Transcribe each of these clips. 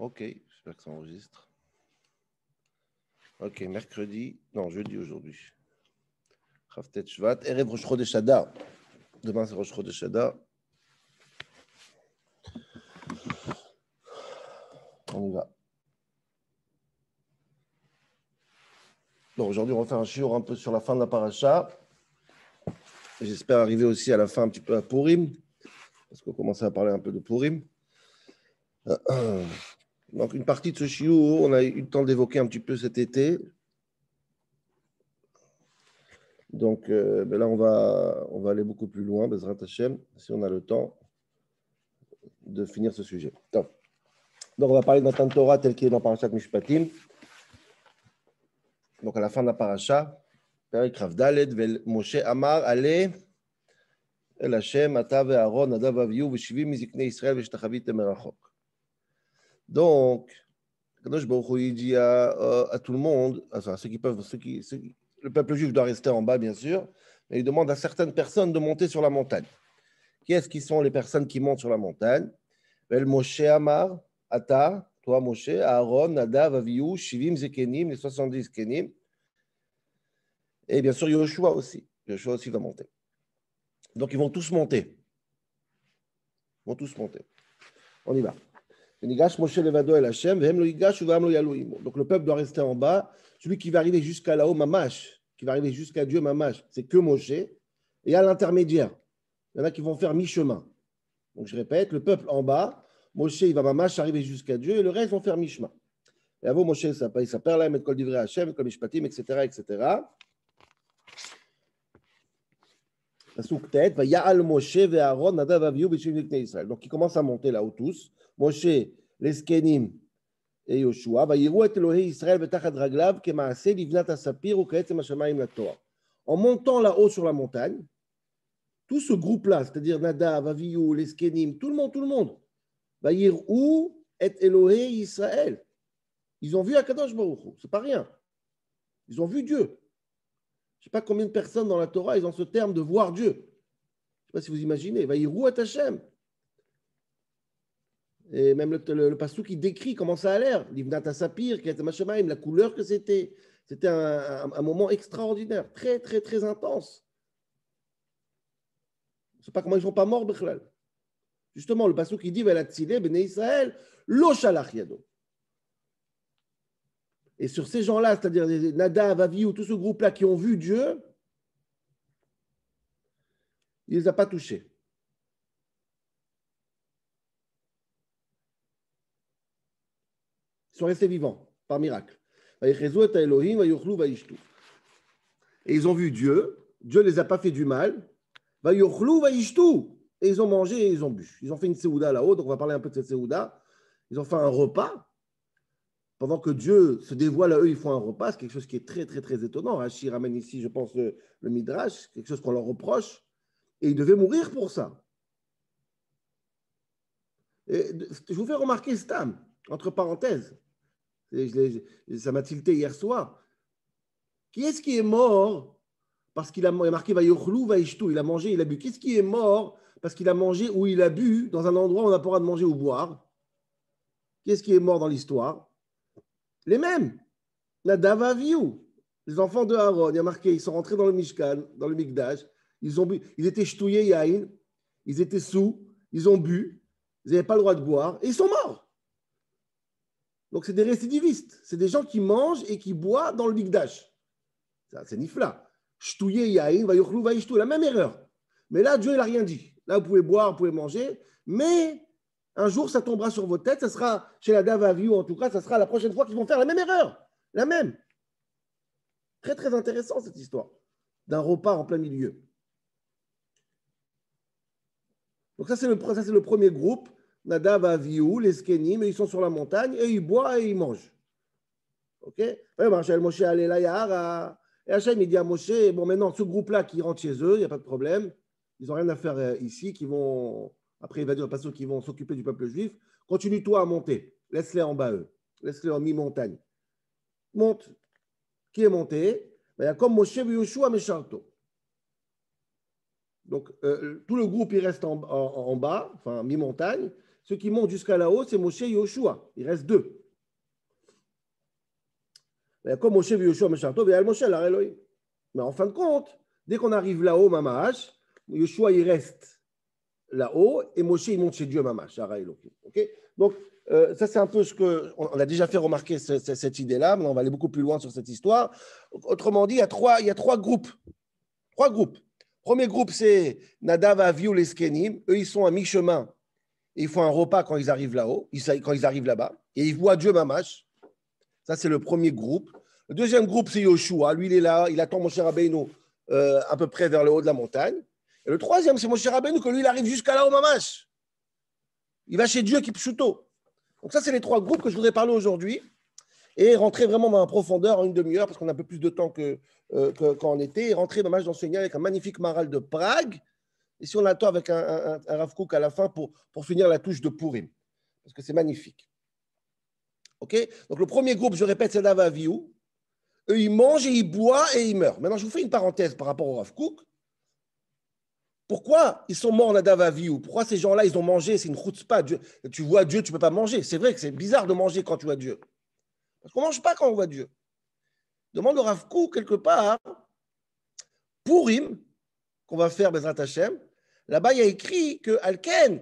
Ok, j'espère que ça enregistre. Ok, mercredi, non, jeudi aujourd'hui. Chavtet Shvat, Erev Rosh Chodesh Adar. Demain, c'est Rosh Chodesh Adar. On y va. Donc aujourd'hui, on va faire un shiur un peu sur la fin de la paracha. J'espère arriver aussi à la fin un petit peu à Purim, parce qu'on commence à parler un peu de Purim. Donc une partie de ce shiur, on a eu le temps d'évoquer un petit peu cet été. Donc ben là, on va aller beaucoup plus loin, Bezrat Hashem, si on a le temps de finir ce sujet. Donc on va parler de Matan Torah tel qu'il est dans Parashat Mishpatim. Donc à la fin de la paracha, Perek Rav Daled, Vel Moshe Amar, Ale El Hashem, Ata ve'Aaron, Nadav Avihu, V'shivim miziknei Israël, V'shtachavite merachok. Donc, Kadosh Baruch Hu il dit à tout le monde, enfin le peuple juif doit rester en bas, bien sûr, mais il demande à certaines personnes de monter sur la montagne. Qui est-ce qui sont les personnes qui montent sur la montagne? Vel Moshe Amar, Ata, toi Moshe, Aaron, Nadav Avihu, Shivim Zekenim, les 70 Kenim, et bien sûr Yoshua aussi. Yoshua aussi va monter. Donc ils vont tous monter. On y va. Donc le peuple doit rester en bas. Celui qui va arriver jusqu'à là-haut, Mamash, qui va arriver jusqu'à Dieu, Mamash, c'est que Moshe. Et à l'intermédiaire, il y en a qui vont faire mi-chemin. Donc je répète, le peuple en bas, Moshe, il va Mamash arriver jusqu'à Dieu, et le reste vont faire mi-chemin. Et avant Moshe, il s'appelle là, Kol Divrei Hashem, Kol Mishpatim, etc., etc. Donc il commence à monter là-haut tous. Moshe, les Skenim et Yoshua. En montant là-haut sur la montagne, tout ce groupe-là, c'est-à-dire Nadav, Avihu, les Skenim, tout le monde, Vayirou et Elohei Israël. Ils ont vu Akadosh Baruch Hu, c'est pas rien. Ils ont vu Dieu. Je ne sais pas combien de personnes dans la Torah, ils ont ce terme de voir Dieu. Je ne sais pas si vous imaginez. Vayirou et Hashem. Et même le pasuk qui décrit comment ça a l'air. Livnat Sapir, la couleur que c'était. C'était un moment extraordinaire, très, très, très intense. Je ne sais pas comment ils ne sont pas morts, Bechlal. Justement, le pasuk qui dit Velatzile, Bnei Israël, lo shalach yado. Et sur ces gens-là, c'est-à-dire Nadav, Avihu, tout ce groupe-là qui ont vu Dieu, il ne les a pas touchés. Ils sont restés vivants, par miracle. Et ils ont vu Dieu. Dieu ne les a pas fait du mal. Et ils ont mangé et ils ont bu. Ils ont fait une séouda là-haut, donc on va parler un peu de cette séouda. Ils ont fait un repas. Pendant que Dieu se dévoile à eux, ils font un repas. C'est quelque chose qui est très, très, très étonnant. Rashi ramène ici, je pense, le Midrash, quelque chose qu'on leur reproche. Et ils devaient mourir pour ça. Et je vous fais remarquer Stam, entre parenthèses. Ça m'a tilté hier soir. Qui est-ce qui est mort parce qu'il a marqué Vayochlou, Vaishtou, il a mangé, il a bu. Qu'est-ce qui est mort parce qu'il a mangé ou il a bu dans un endroit où on n'a pas le droit de manger ou boire? Qu'est-ce qui est mort dans l'histoire? Les mêmes. Nadav Avihu, les enfants de Aaron, il y a marqué, ils sont rentrés dans le Mishkan, dans le Mikdash, ils ont bu, ils étaient ch'touillés yaïn, ils étaient sous, ils ont bu, ils n'avaient pas le droit de boire, et ils sont morts. Donc c'est des récidivistes, c'est des gens qui mangent et qui boivent dans le Mikdash. C'est nifla. Ch'touillé yaïn, vayochlou, vaishtou, la même erreur. Mais là, Dieu, il n'a rien dit. Là, vous pouvez boire, vous pouvez manger, mais un jour, ça tombera sur vos têtes, ça sera chez la Nadav Avihu, en tout cas, ça sera la prochaine fois qu'ils vont faire la même erreur. La même. Très, très intéressant, cette histoire d'un repas en plein milieu. Donc ça, c'est le premier groupe. Nadav, Avihu, les Skenim, ils sont sur la montagne, et ils boivent et ils mangent. Ok? Et Hachem, il dit à Moshe, bon, maintenant, ce groupe-là qui rentre chez eux, il n'y a pas de problème. Ils n'ont rien à faire ici, après, il va dire, parce qu'ils vont s'occuper du peuple juif. Continue-toi à monter. Laisse-les en bas, eux. Laisse-les en mi-montagne. Monte. Qui est monté? Comme Moshe Yoshua Mesharto. Donc, tout le groupe, il reste en bas, enfin, mi-montagne. ceux qui montent jusqu'à là-haut, c'est Moshe et Yoshua. Il reste deux. Comme Moshe et Yoshua, Moshe, Elohim. Mais en fin de compte, dès qu'on arrive là-haut, Mamash, Yoshua, il reste là-haut et Moshe, il monte chez Dieu, Mamash, Elohim. Okay? Donc, ça, c'est un peu ce qu'on a déjà fait remarquer cette idée-là, mais on va aller beaucoup plus loin sur cette histoire. Autrement dit, il y a trois groupes. Trois groupes. Premier groupe, c'est Nadav, Avihu, les Skenim. Eux, ils sont à mi-chemin. Et ils font un repas quand ils arrivent là-haut, quand ils arrivent là-bas. Et ils voient Dieu Mamash. Ça, c'est le premier groupe. Le deuxième groupe, c'est Yoshua. Lui, il est là, il attend Moshe Rabbeinu à peu près vers le haut de la montagne. Et le troisième, c'est Moshe Rabbeinu, que lui, il arrive jusqu'à là-haut Mamash. Il va chez Dieu qui pshuto. Donc ça, c'est les trois groupes que je voudrais parler aujourd'hui et rentrer vraiment dans la profondeur en une demi-heure parce qu'on a un peu plus de temps qu'en été et rentrer Mamash d'enseigner avec un magnifique maral de Prague. Et si on attend avec un Rav Kook à la fin pour finir la touche de Purim, parce que c'est magnifique. OK? Donc le premier groupe, je répète, c'est Nadav Avihu. Eux, ils mangent et ils boivent et ils meurent. Maintenant, je vous fais une parenthèse par rapport au Rav Kook. Pourquoi ils sont morts Nadav Avihu? Pourquoi ces gens-là, ils ont mangé? C'est une chutzpah. Tu vois Dieu, tu ne peux pas manger. C'est vrai que c'est bizarre de manger quand tu vois Dieu. Parce qu'on ne mange pas quand on voit Dieu. Demande au Rav Kook, quelque part, Purim, qu'on va faire Bezrat Hashem, là-bas, il y a écrit que Alken,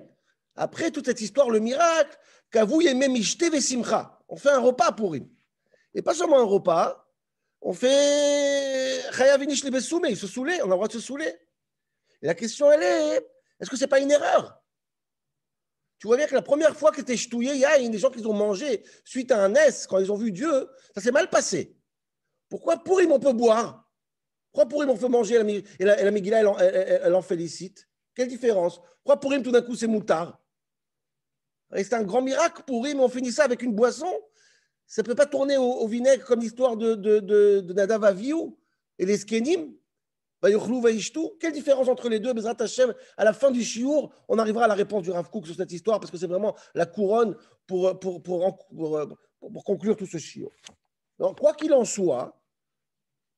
après toute cette histoire, le miracle, Kavu Yemem Ishte Vesimcha. On fait un repas Purim. Et pas seulement un repas, on fait Chayav Inish Lebesoumé, il se saoulait, on a le droit de se saouler. Et la question, elle est-ce que ce n'est pas une erreur? Tu vois bien que la première fois que tu étais ch'touillé, il y a des gens qui ont mangé suite à un S, quand ils ont vu Dieu, ça s'est mal passé. Pourquoi Purim on peut boire? Pourquoi Purim on peut manger et la Megillah, elle en félicite? Quelle différence? Pourquoi Purim tout d'un coup c'est moutard? C'est un grand miracle Purim, on finit ça avec une boisson. Ça ne peut pas tourner au vinaigre comme l'histoire de Nadav Avihu et les Skenim. Quelle différence entre les deux? Bezrat Hashem, à la fin du shiur, on arrivera à la réponse du Rav Kook sur cette histoire parce que c'est vraiment la couronne pour conclure tout ce shiur. Donc, quoi qu'il en soit,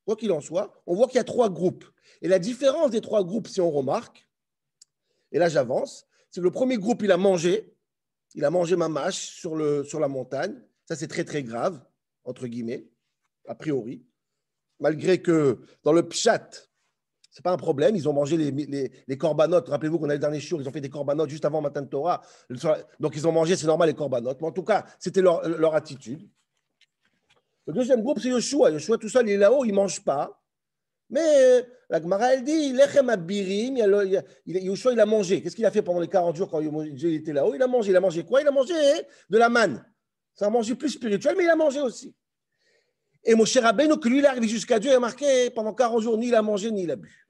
on voit qu'il y a trois groupes. Et la différence des trois groupes, si on remarque, et là j'avance, c'est que le premier groupe, il a mangé mamash sur la montagne. Ça, c'est très, très grave, entre guillemets, a priori. Malgré que dans le pshat, ce n'est pas un problème. Ils ont mangé les corbanotes. Rappelez-vous qu'on a le dernier jour, ils ont fait des corbanotes juste avant Matan Torah. Donc, ils ont mangé, c'est normal, les corbanotes. Mais en tout cas, c'était leur attitude. Le deuxième groupe, c'est Yoshua. Yoshua, tout seul, il est là-haut, il ne mange pas. Mais la Gemara, elle dit, Lechem Abirim, Yoshua, il a mangé. Qu'est-ce qu'il a fait pendant les 40 jours quand Dieu était là-haut? Il a mangé. Il a mangé quoi? Il a mangé de la manne. C'est un manger plus spirituel, mais il a mangé aussi. Et Moshe Rabbeinu, que lui, il est arrivé jusqu'à Dieu, il a marqué pendant 40 jours, ni il a mangé, ni il a bu.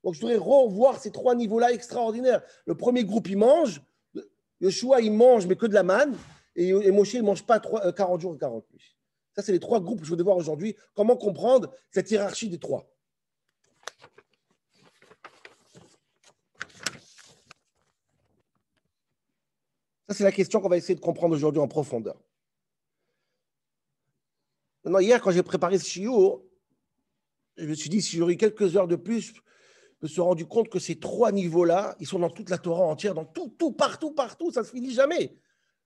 Donc, je voudrais revoir ces trois niveaux-là extraordinaires. Le premier groupe, il mange. Yoshua, il mange, mais que de la manne. Et Moshe, il ne mange pas 40 jours et 40 nuits. Ça, c'est les trois groupes que je voudrais voir aujourd'hui. Comment comprendre cette hiérarchie des trois? Ça, c'est la question qu'on va essayer de comprendre aujourd'hui en profondeur. Maintenant, hier, quand j'ai préparé ce shiur, je me suis dit, si j'aurais eu quelques heures de plus, je me suis rendu compte que ces trois niveaux-là, ils sont dans toute la Torah entière, dans tout, partout, ça ne se finit jamais.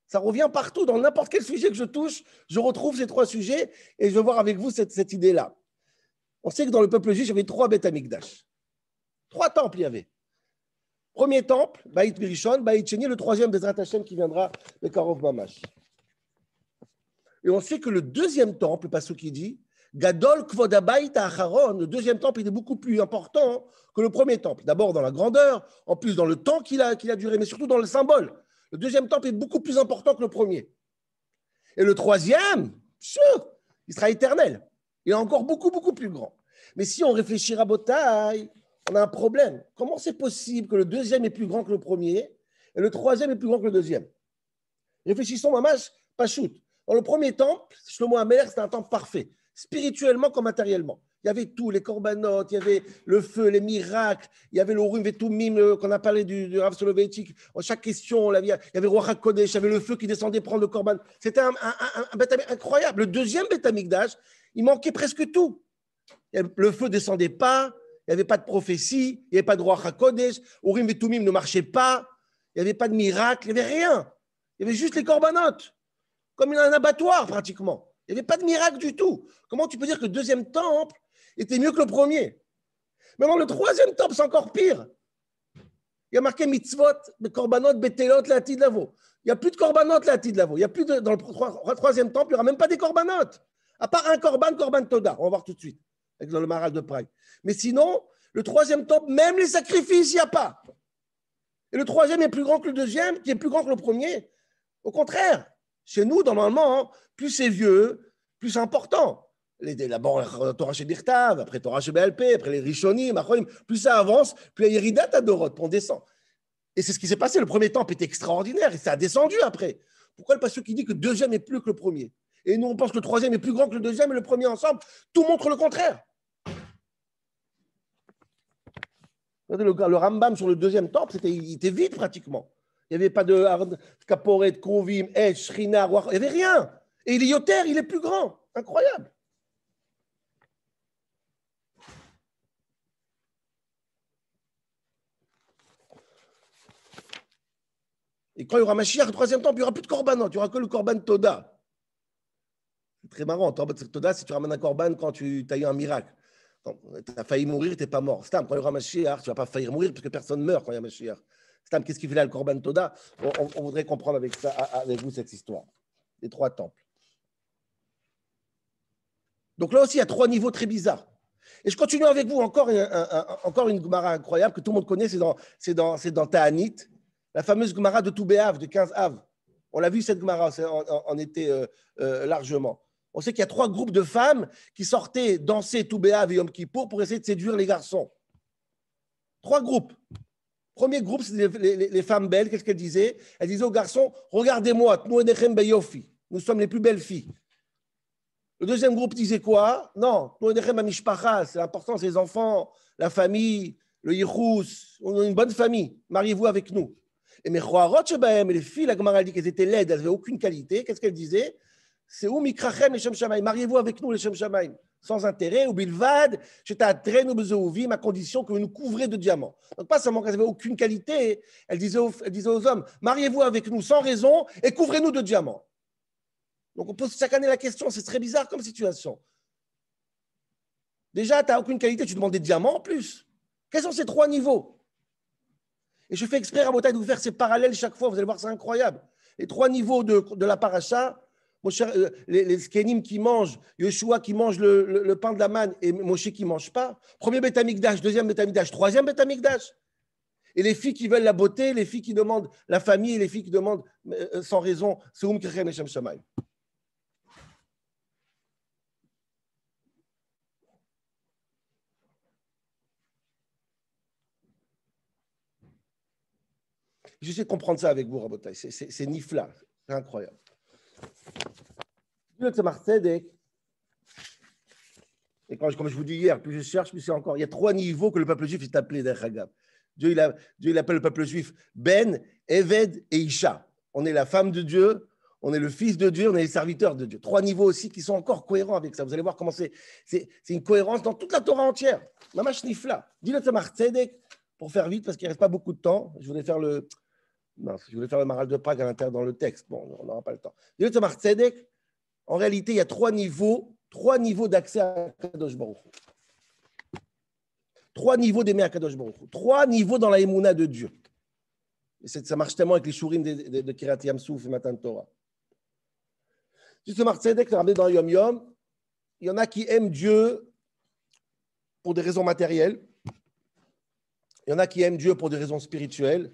Ça revient partout, dans n'importe quel sujet que je touche, je retrouve ces trois sujets et je vais voir avec vous cette idée-là. On sait que dans le peuple juif, il y avait 3 Beth Amikdash. 3 temples, il y avait. Premier temple, Baït Birishon, Baït Sheni, le troisième Bezrat Hashem qui viendra, le Karov Mamash. Et on sait que le deuxième temple, le passage qui dit, Gadol Kvod Habayit Acharon, le deuxième temple était beaucoup plus important que le premier temple. D'abord dans la grandeur, en plus dans le temps qu'il a duré, mais surtout dans le symbole. Le deuxième temple est beaucoup plus important que le premier. Et le troisième, il sera éternel. Il est encore beaucoup, beaucoup plus grand. Mais si on réfléchit à Botaï, on a un problème. Comment c'est possible que le deuxième est plus grand que le premier et le troisième est plus grand que le deuxième? Réfléchissons, Mamash, Pachout. Dans le premier temple, Shlomo HaMelech, c'était un temple parfait, spirituellement comme matériellement. Il y avait tout, les corbanotes, il y avait le feu, les miracles, il y avait le Urim Vetumim qu'on a parlé du Rav Soloveitchik. En chaque question, il y avait Ruach HaKodesh, il y avait le feu qui descendait prendre le korban. C'était un Beth Amikdash incroyable. Le deuxième Beth Amikdash, il manquait presque tout. Le feu ne descendait pas, il n'y avait pas de prophétie, il n'y avait pas de Ruach HaKodesh, Urim Vetumim ne marchait pas. Il n'y avait pas de miracle, il n'y avait rien. Il y avait juste les corbanotes, comme un abattoir pratiquement. Il n'y avait pas de miracle du tout. Comment tu peux dire que le deuxième temple était mieux que le premier? Maintenant, le troisième temple, c'est encore pire. Il y a marqué mitzvot, korbanot, betelot, latid lavo. Il n'y a plus de korbanot, latid lavo. Il y a plus de, dans le troisième temple, il n'y aura même pas des corbanotes. À part un korban toda. On va voir tout de suite, avec le Maral de Prague. Mais sinon, le troisième temple, même les sacrifices, il n'y a pas. Et le troisième est plus grand que le deuxième, qui est plus grand que le premier. Au contraire, chez nous, normalement, plus c'est vieux, plus c'est important. D'abord, Torah chez Birtav, après Torah chez BLP, après les Rishonim, plus ça avance, plus il y a Yeridat à Dorot, on descend. Et c'est ce qui s'est passé. Le premier temple était extraordinaire et ça a descendu après. Pourquoi le pasteur qui dit que le deuxième est plus que le premier? Et nous, on pense que le troisième est plus grand que le deuxième et le premier ensemble. Tout montre le contraire. Le Rambam sur le deuxième temple, il était vide pratiquement. Il n'y avait pas de Kaporet, Krovim, Esh, Shrina, il n'y avait rien. Et il est Yoter, il est plus grand. Incroyable. Et quand il y aura Mashiach, le troisième temple, il n'y aura plus de korbanot, il n'y aura que le korban Toda. C'est très marrant. Toda, si tu ramènes un korban quand tu as eu un miracle. Quand tu as failli mourir, tu n'es pas mort. Stam, quand il y aura Mashiach, tu ne vas pas faillir mourir parce que personne ne meurt quand il y a Mashiach. Stam, qu'est-ce qu'il fait là, le korban Toda? On voudrait comprendre avec vous cette histoire. Les trois temples. Donc là aussi, il y a trois niveaux très bizarres. Et je continue avec vous encore une Gemara incroyable que tout le monde connaît, c'est dans Ta'anit, la fameuse Gemara de Toubéav, de 15 Av. On l'a vu cette Gemara en été largement. On sait qu'il y a trois groupes de femmes qui sortaient danser Toubéav et Yom Kippour pour essayer de séduire les garçons. Trois groupes. Premier groupe, c'est les femmes belles. Qu'est-ce qu'elles disaient? Elles disaient aux garçons, regardez-moi, nous sommes les plus belles filles. Le deuxième groupe disait quoi? Non, c'est important, c'est les enfants, la famille, le yichus, on a une bonne famille, mariez-vous avec nous. Et les filles, la Gemara dit qu'elles étaient laides, elles n'avaient aucune qualité. Qu'est-ce qu'elles disaient? C'est où mikrachem les shem shamaim, mariez-vous avec nous les shem shamaim, sans intérêt, ou bilvad, à condition que vous nous couvrez de diamants. Donc pas seulement qu'elles n'avaient aucune qualité, elles disaient aux hommes, mariez-vous avec nous sans raison et couvrez-nous de diamants. Donc, on pose chaque année la question, c'est très bizarre comme situation. Déjà, tu n'as aucune qualité, tu demandes des diamants en plus. Quels sont ces trois niveaux? Et je fais exprès, Rabotai, de vous faire ces parallèles chaque fois, vous allez voir, c'est incroyable. Les trois niveaux de la paracha, les Skenim qui mangent, Yeshua qui mange le pain de la manne et Moshe qui ne mange pas. Premier Beth Amikdash, deuxième Beth Amikdash, troisième Beth Amikdash. Et les filles qui veulent la beauté, les filles qui demandent la famille, et les filles qui demandent sans raison, c'est Krechem et Shem Shamaim. J'essaie de comprendre ça avec vous, Rabotai. C'est nifla, c'est incroyable. Et comme je vous dis hier, plus je cherche, plus c'est encore. Il y a trois niveaux que le peuple juif est appelé d'Echagab. Dieu, il appelle le peuple juif Ben, Eved et Isha. On est la femme de Dieu, on est le fils de Dieu, on est les serviteurs de Dieu. Trois niveaux aussi qui sont encore cohérents avec ça. Vous allez voir comment c'est une cohérence dans toute la Torah entière. Mamash nifla. Dis-le Tzemach Tzedek, pour faire vite, parce qu'il ne reste pas beaucoup de temps. Je voulais faire le Maral de Prague à l'intérieur dans le texte. Bon, on n'aura pas le temps. Dis-le Tzemach Tzedek, en réalité, il y a trois niveaux d'accès à Kadosh Baruch Hu. Trois niveaux d'aimer à Kadosh Baruch Hu. Trois niveaux dans la émouna de Dieu. Et ça marche tellement avec les shurim de Kiryat Yamsouf et Matan Torah. Juste Tzemach Tzedek, le ramener dans Yom Yom, il y en a qui aiment Dieu pour des raisons matérielles. Il y en a qui aiment Dieu pour des raisons spirituelles.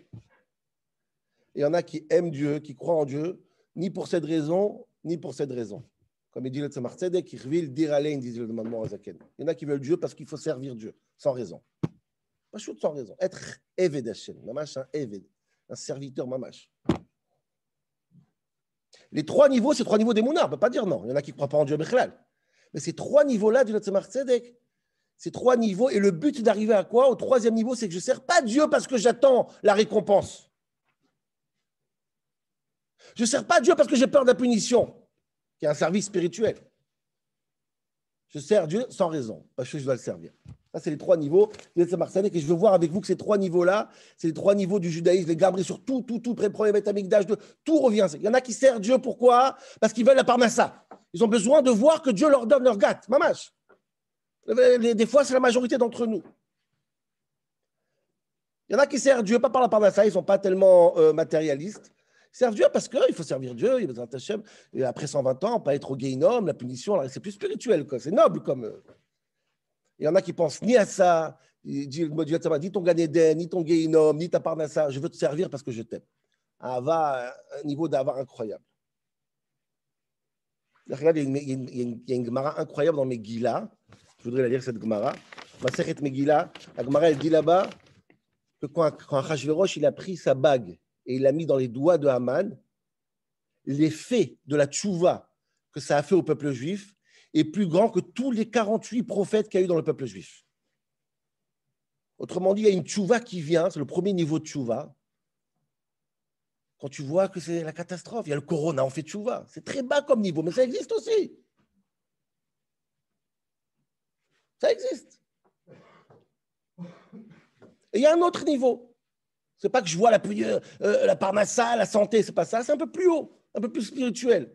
Et il y en a qui aiment Dieu, qui croient en Dieu, ni pour cette raison, ni pour cette raison. Comme il dit le Tzemach Tzedek, il disait le demandement à Zaken. Il y en a qui veulent Dieu parce qu'il faut servir Dieu, sans raison. Pas chou sans raison. Être Eved Hashem, mamash, un Eved, un serviteur mamash. Les trois niveaux, c'est trois niveaux d'Emouna, on ne peut pas dire non. Il y en a qui ne croient pas en Dieu, Bechlal. Mais ces trois niveaux-là, dit le Tzemach Tzedek, ces trois niveaux, et le but d'arriver à quoi? Au troisième niveau, c'est que je ne sers pas Dieu parce que j'attends la récompense. Je ne sers pas Dieu parce que j'ai peur de la punition, qui est un service spirituel. Je sers Dieu sans raison, parce que je dois le servir. Ça, c'est les trois niveaux. Et je veux voir avec vous que ces trois niveaux-là, c'est les trois niveaux du judaïsme, les gabris sur tout, premier Beth Amikdash, tout revient. Il y en a qui servent Dieu, pourquoi? Parce qu'ils veulent la parnassa. Ils ont besoin de voir que Dieu leur donne leur gâte, mamash. Des fois, c'est la majorité d'entre nous. Il y en a qui servent Dieu, pas par la parnassa, ils ne sont pas tellement matérialistes. Ils servent Dieu parce qu'il faut servir Dieu, il y a besoin d'Hachem. Et après 120 ans, pas être au Guéhinom, la punition, c'est plus spirituel, quoi. C'est noble comme. Il y en a qui pensent ni à ça, dit ton Gan Eden, ni ton Guéhinom, ni ta parnassa. Je veux te servir parce que je t'aime. Un niveau d'avoir incroyable. Il y a une Gemara incroyable dans Megillah. Je voudrais la lire, cette Gemara. Masechet Megillah. La Gemara, elle dit là-bas que quand Achashverosh, il a pris sa bague et il l'a mis dans les doigts de Haman, l'effet de la tchouva que ça a fait au peuple juif est plus grand que tous les 48 prophètes qu'il y a eu dans le peuple juif. Autrement dit, il y a une tchouva qui vient, c'est le premier niveau de tchouva. Quand tu vois que c'est la catastrophe, il y a le corona, on fait tchouva. C'est très bas comme niveau, mais ça existe aussi. Ça existe. Et il y a un autre niveau. C'est pas que je vois la parnassa, la santé, c'est pas ça. C'est un peu plus haut, un peu plus spirituel.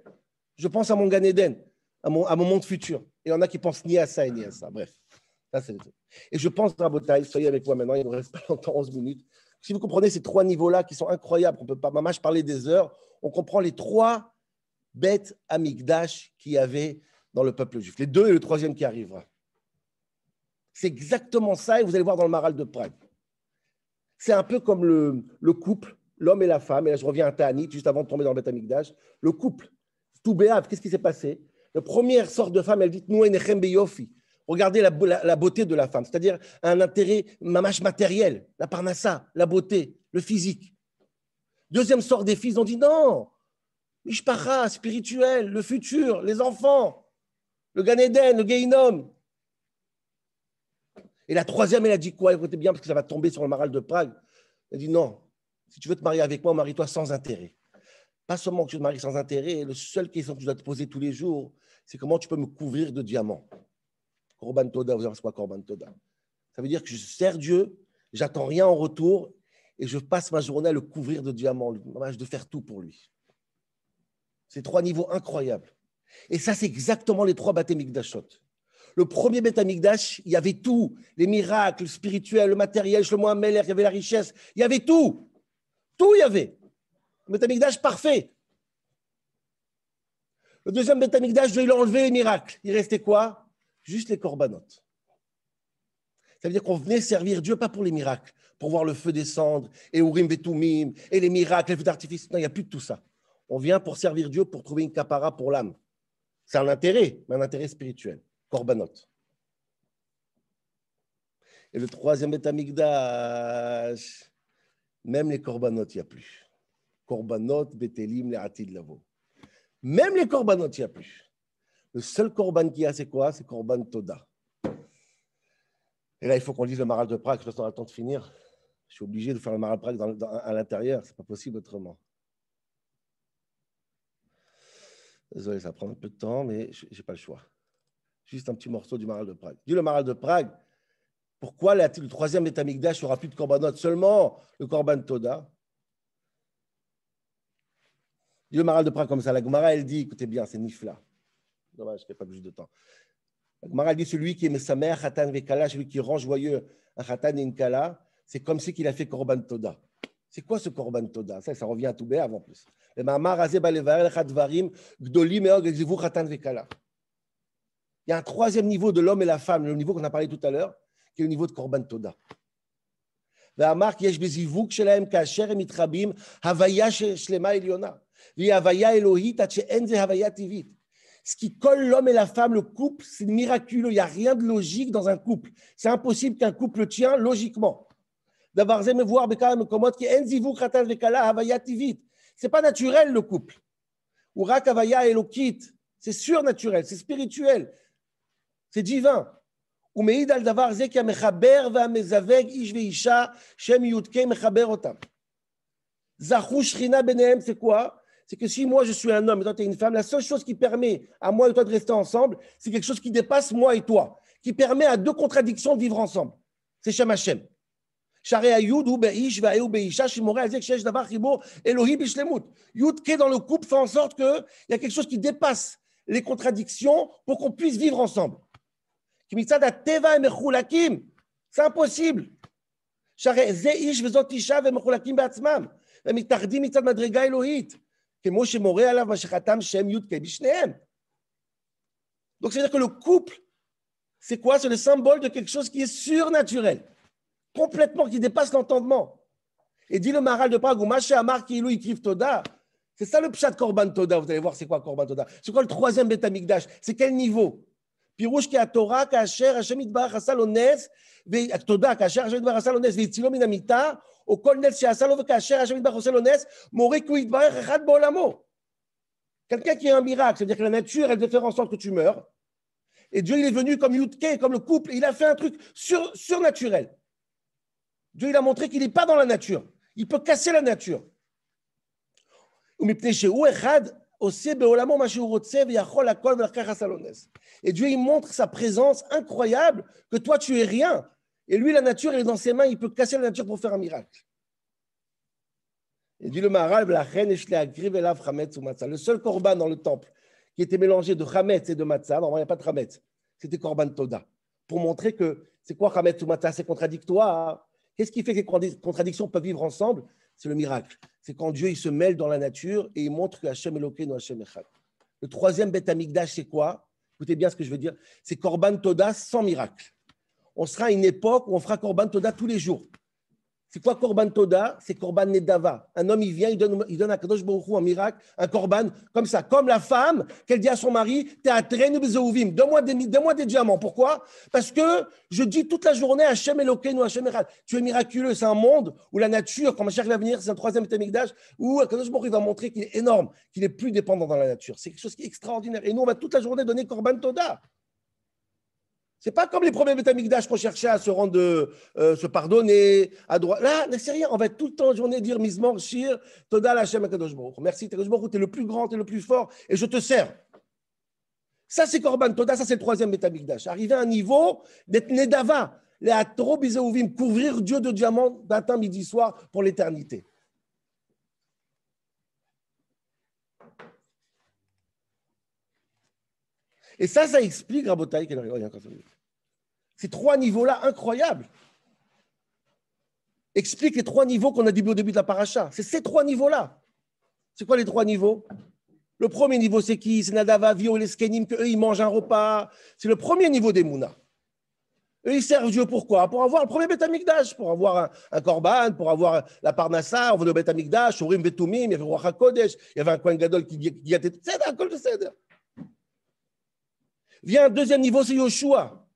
Je pense à mon Gan Eden, à mon monde futur. Et il y en a qui pensent ni à ça et ni à ça. Bref. Ça, et je pense, Rabotai, soyez avec moi maintenant, il ne me reste pas longtemps, 11 minutes. Si vous comprenez ces trois niveaux-là qui sont incroyables, on ne peut pas mamash parler des heures, on comprend les trois bêtes Amikdash qu'il y avait dans le peuple juif. Les deux et le troisième qui arrivera. C'est exactement ça, et vous allez voir dans le Maral de Prague. C'est un peu comme le couple, l'homme et la femme. Et là, je reviens à Ta'anit, juste avant de tomber dans le Beth Amikdash. Le couple, tout béav, qu'est-ce qui s'est passé? La première sorte de femme, elle dit nous enechem beyofi. Regardez la beauté de la femme, c'est-à-dire un intérêt mamash matériel, la parnassa, la beauté, le physique. Deuxième sorte des filles, ils ont dit non, mishpacha, spirituel, le futur, les enfants, le Gan Eden, le Guéhinom. Et la troisième, elle a dit quoi? Écoutez bien, parce que ça va tomber sur le Maral de Prague. Elle a dit non, si tu veux te marier avec moi, marie-toi sans intérêt. Pas seulement que tu te maries sans intérêt, la seule question que tu dois te poser tous les jours, c'est comment tu peux me couvrir de diamants. Korban Toda, vous savez c'est quoi Korban Toda? Ça veut dire que je sers Dieu, j'attends rien en retour, et je passe ma journée à le couvrir de diamants, de faire tout pour lui. C'est trois niveaux incroyables. Et ça, c'est exactement les trois Beth Amikdashot. Le premier Beth Amikdash, il y avait tout, les miracles spirituels, le matériel, Shlomo HaMelech, il y avait la richesse, il y avait tout. Tout il y avait. Le Beth Amikdash parfait. Le deuxième Beth Amikdash, il a enlevé les miracles. Il restait quoi? Juste les corbanotes. Ça veut dire qu'on venait servir Dieu, pas pour les miracles, pour voir le feu descendre, et Urim Vetumim, et les miracles, les feux d'artifice. Non, il n'y a plus de tout ça. On vient pour servir Dieu, pour trouver une capara pour l'âme. C'est un intérêt, mais un intérêt spirituel. Corbanotes. Et le troisième Beth Amikdash, même les corbanotes, il n'y a plus. Corbanotes, Betelim, les Atid Lavo. Même les corbanotes, il n'y a plus. Le seul korban qu'il y a, c'est quoi? C'est korban Toda. Et là, il faut qu'on lise le Maral de Prague. Je dois attendre de finir. Je suis obligé de faire le Maral de Prague à l'intérieur. Ce n'est pas possible autrement. Désolé, ça prend un peu de temps, mais je n'ai pas le choix. Juste un petit morceau du Maral de Prague. Dis le Maral de Prague. Pourquoi le troisième Beth Amikdash n'aura plus de corbanotes, seulement le korban Toda? Dis le Maral de Prague comme ça. La Gemara, elle dit, écoutez bien, c'est Nifla. Dommage, je n'ai pas plus de temps. La Gemara dit celui qui aime sa mère, Khatan Vekala, celui qui rend joyeux un Khatan et une Kala, c'est comme si il a fait Korban Toda. C'est quoi ce Korban Toda? Ça revient à tout béav en plus. Il y a un troisième niveau de l'homme et la femme, le niveau qu'on a parlé tout à l'heure, qui est le niveau de Korban Toda. Ce qui colle l'homme et la femme, le couple, c'est miraculeux. Il n'y a rien de logique dans un couple. C'est impossible qu'un couple tient logiquement. Ce n'est pas naturel, le couple. C'est surnaturel, c'est spirituel, c'est divin. C'est quoi? C'est que si moi je suis un homme et toi tu es une femme, la seule chose qui permet à moi et toi de rester ensemble, c'est quelque chose qui dépasse moi et toi, qui permet à deux contradictions de vivre ensemble. C'est Shem Hashem. Yud qui est dans le couple fait en sorte qu'il y a quelque chose qui dépasse les contradictions pour qu'on puisse vivre ensemble. C'est impossible. Donc, c'est-à-dire que le couple, c'est quoi? C'est le symbole de quelque chose qui est surnaturel, complètement, qui dépasse l'entendement. Et dit le Maharal de Prague, c'est ça le pshat Korban Toda. Vous allez voir, c'est quoi Korban Toda? C'est quoi le troisième Beth Amikdash? C'est quel niveau? Pirouche qui a Torah, Kacher, Hashem Yitbarach Asal Ones, Toda, Kacher, Hashem Yitbarach Asal Ones, Veitzilo Minamita, au Kol Nes Sheasalo, Kacher, Hashem Yitbarach Asal Ones, Moré Kou Yitbarach Echad Bolamo. Quelqu'un qui est un miracle, c'est-à-dire que la nature, elle veut faire en sorte que tu meurs. Et Dieu, il est venu comme Yudke, comme le couple, il a fait un truc surnaturel. Dieu, il a montré qu'il n'est pas dans la nature. Il peut casser la nature. Et Dieu, il montre sa présence incroyable, que toi, tu es rien. Et lui, la nature, elle est dans ses mains, il peut casser la nature pour faire un miracle. Et dit le Maharal, le seul korban dans le temple qui était mélangé de chametz et de matzah, normalement, il n'y a pas de chametz, c'était korban toda. Pour montrer que c'est quoi chametz ou matzah, c'est contradictoire. Qu'est-ce qui fait que les contradictions peuvent vivre ensemble? C'est le miracle. C'est quand Dieu il se mêle dans la nature et il montre que Hashem Elokeinu Hashem Echad. Le troisième Beth Amikdash, c'est quoi? Écoutez bien ce que je veux dire. C'est Korban Toda sans miracle. On sera à une époque où on fera Korban Toda tous les jours. C'est quoi Korban Toda? C'est Korban Nedava. Un homme, il vient, il donne à Kadosh Baruch Hu un miracle, un Korban, comme ça. Comme la femme, qu'elle dit à son mari, donne-moi des diamants. Pourquoi? Parce que je dis toute la journée, Hashem Elokeinu, Hashem Echad. Tu es miraculeux. C'est un monde où la nature, quand Mashiach va venir, c'est un troisième Beth Amikdash, où Kadosh Baruch Hu va montrer qu'il est énorme, qu'il est plus dépendant dans la nature. C'est quelque chose qui est extraordinaire. Et nous, on va toute la journée donner Korban Toda. C'est pas comme les premiers Beth Amikdash qu'on cherchait à se rendre, se pardonner, à droite. Là, c'est rien. On va tout le temps, journée, dire Mizmor, Shir, Toda Hashem Akadosh Baruch. Merci, Kadosh Baruch, tu es le plus grand, tu es le plus fort, et je te sers. Ça, c'est Korban Toda, ça, c'est le troisième Beth Amikdash. Arriver à un niveau d'être Nedava, les Atro Bizeouvim, couvrir Dieu de diamants matin, midi, soir pour l'éternité. Et ça explique, Rabotai, ces trois niveaux-là incroyables. Explique les trois niveaux qu'on a dit au début de la paracha. C'est ces trois niveaux-là. C'est quoi les trois niveaux? Le premier niveau, c'est qui? C'est Nadava, Vio et les Skenim, qu'eux, ils mangent un repas. C'est le premier niveau des Mouna. Eux, ils servent Dieu pourquoi? Pour avoir le premier Beth Amikdash, pour avoir un Korban, pour avoir la Parnassa, on venait au Beth Amikdash, Urim Vetumim, il y avait Ruach HaKodesh, il y avait un Kohen Gadol qui gâtait tout. C'est un col de Seder. Vient un deuxième niveau, c'est Yoshua.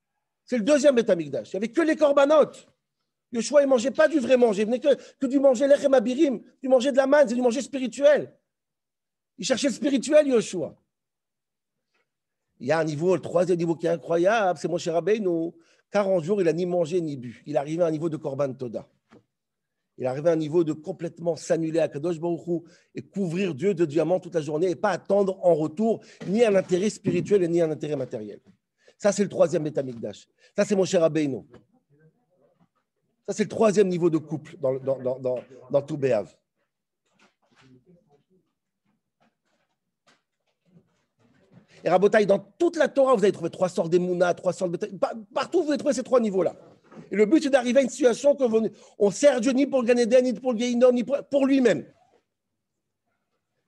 C'est le deuxième Beth Amikdash. Il n'y avait que les corbanotes. Yoshua, il ne mangeait pas du vrai manger. Il venait que du manger lechem abirim, du manger de la manne, c'est du manger spirituel. Il cherchait le spirituel, Yoshua. Il y a un niveau, le troisième niveau qui est incroyable, c'est Moshe Rabbeinu. 40 jours, il n'a ni mangé ni bu. Il est arrivé à un niveau de Korban Toda. Il est arrivé à un niveau de complètement s'annuler à Kadosh Baruch Hu et couvrir Dieu de diamants toute la journée et pas attendre en retour ni un intérêt spirituel ni un intérêt matériel. Ça, c'est le troisième Beth Amikdash. Ça, c'est Moshe Rabbeinu. Ça, c'est le troisième niveau de couple dans tout Béhav. Et Rabotai, dans toute la Torah, vous allez trouver trois sortes d'Emouna, trois sortes de... Partout, vous allez trouver ces trois niveaux-là. Et le but, c'est d'arriver à une situation qu'on sert Dieu ni pour le Gan Eden, ni pour le Gehinnom, ni pour lui-même.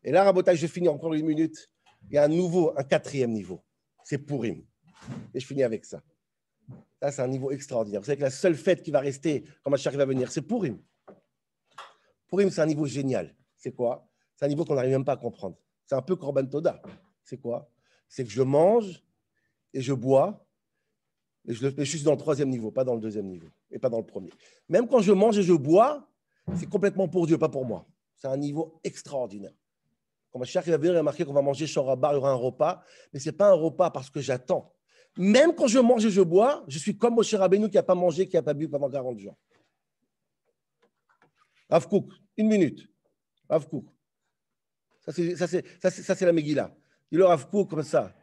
Et là, Rabotai, je finis encore une minute. Il y a un quatrième niveau. C'est Purim. Et je finis avec ça. Ça, c'est un niveau extraordinaire. Vous savez que la seule fête qui va rester quand Mashiach va venir, c'est Purim. Purim, c'est un niveau génial. C'est quoi? C'est un niveau qu'on n'arrive même pas à comprendre. C'est un peu Korban Toda. C'est quoi? C'est que je mange et je bois, et je suis dans le troisième niveau, pas dans le deuxième niveau, et pas dans le premier. Même quand je mange et je bois, c'est complètement pour Dieu, pas pour moi. C'est un niveau extraordinaire. Quand Mashiach va venir, il a marqué qu'on va manger Shorabar, il y aura un repas, mais ce n'est pas un repas parce que j'attends. Même quand je mange et je bois, je suis comme Moshe Rabbeinu qui n'a pas mangé, qui n'a pas bu pendant 40 jours. Rav Kook, une minute. Rav Kook. Ça, c'est la Megillah. Dis-le Rav Kook comme ça.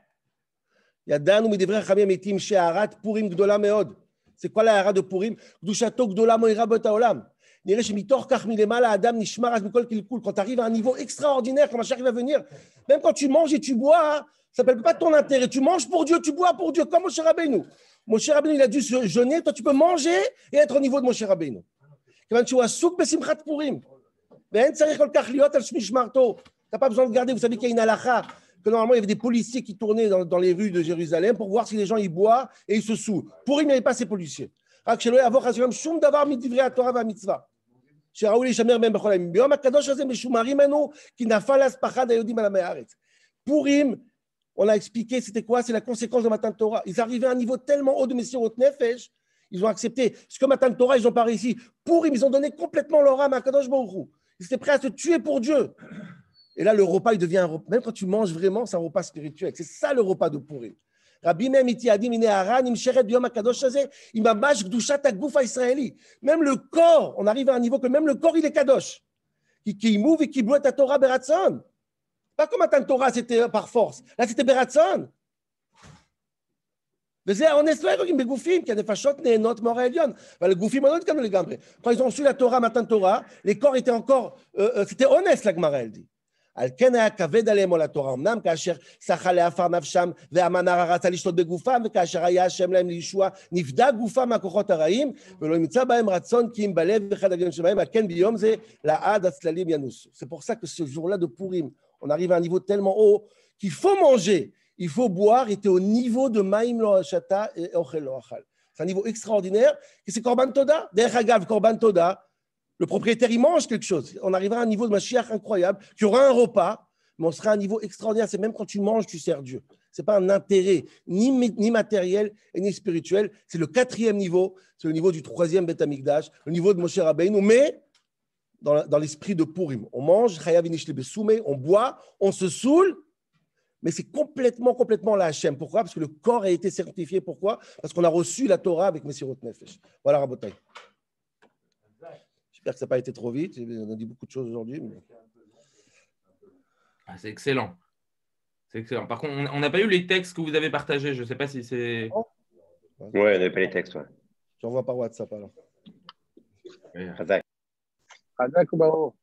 Yadanu midivre Chachamim etim she'arat Purim gdola meod. C'est quoi la hara de Purim? Gdushato gdola moira bot haolam. Nireh shemitor kach milemala adam nishmar az mikol kilkul. Quand tu arrives à un niveau extraordinaire, quand Mashiach va venir, même quand tu manges et tu bois, ça ne s'appelle pas ton intérêt. Tu manges pour Dieu, tu bois pour Dieu, comme Moshe Rabbeinu. Moshe Rabbeinu, il a dû se jeûner. Toi, tu peux manger et être au niveau de Moshe Rabbeinu. Quand tu as souk besimchat Purim, ben tzarich kol kach liot al shmishmarto. Tu n'as pas besoin de garder. Vous savez qu'il y a une halakha, que normalement, il y avait des policiers qui tournaient dans les rues de Jérusalem pour voir si les gens ils boivent et ils se saoulent. Purim, il n'y avait pas ces policiers. רק שלא יעבור חס ושלום שום דבר מדברי התורה והמצווה. שראוי להישמר מהם בכל הימים. ביום הקדוש הזה משומרים ממנו, כי נפל אז פחד היהודים על עמי הארץ. Purim, on a expliqué, c'était quoi? C'est la conséquence de Matan Torah. Ils arrivaient à un niveau tellement haut de Messirot Nefesh, ils ont accepté. Ce que Matan Torah, ils n'ont pas réussi. Purim, ils ont donné complètement leur âme à Kadosh Baruch Hu. Ils étaient prêts à se tuer pour Dieu. Et là, le repas, il devient un repas. Même quand tu manges vraiment, c'est un repas spirituel. C'est ça le repas de Purim. Rabbi Meir mitiadim ine haran im sheret biyom hakadosh hazeh im mamash kedushat haguf haisraeli. Même le corps, on arrive à un niveau que même le corps, il est kadosh. Qui mouve et qui boit ta Torah beratzon. Pas comme Matan Torah, c'était par force. Là, c'était beratzon. וזה האונס לא הרגים בגופים, כי הנפשות נהנות מאור העליון, אבל הגופים לא התקבלו לגמרי. Quand ils ont reçu la Torah, Matan Torah, les corps étaient encore, c'était אונס, לגמרא, elle dit. על כן היה כבד עליהם עול התורה, אמנם כאשר שחה לעפר נפשם והמנרה רצה לשלוט בגופם, וכאשר היה השם להם לישוע, נפדה גופם מהכוחות הרעים, ולא ימצא בהם רצון כי אם בלב אחד הגנים שבהם, על כן ביום זה לעד הצללים ינוסו. C'est pour ça que ce jour-là de Purim, on arrive à un niveau tellement haut qu'il faut manger, il faut boire, et tu es au niveau de Maïm lo hashata et Ochel lo achal. C'est un niveau extraordinaire, et c'est Korban Toda. Derech Hagav, Korban Toda, le propriétaire, il mange quelque chose. On arrivera à un niveau de Mashiach incroyable, qui aura un repas, mais on sera à un niveau extraordinaire. C'est même quand tu manges, tu sers Dieu. Ce n'est pas un intérêt ni matériel et ni spirituel. C'est le 4e niveau, c'est le niveau du 3e Beth Amikdash, le niveau de Moshe Rabbeinu, mais dans l'esprit de Purim. On mange, on boit, on se saoule, mais c'est complètement la Hachem. Pourquoi? Parce que le corps a été certifié. Pourquoi? Parce qu'on a reçu la Torah avec Messirot Nefesh. Voilà, Rabotai. J'espère que ça n'a pas été trop vite. On a dit beaucoup de choses aujourd'hui. Mais... Ah, c'est excellent. C'est excellent. Par contre, on n'a pas eu les textes que vous avez partagés. Je ne sais pas si c'est... Oui, on n'avait pas les textes. Ouais. J'envoie par WhatsApp alors. Hazak. Hazak ou Baruch.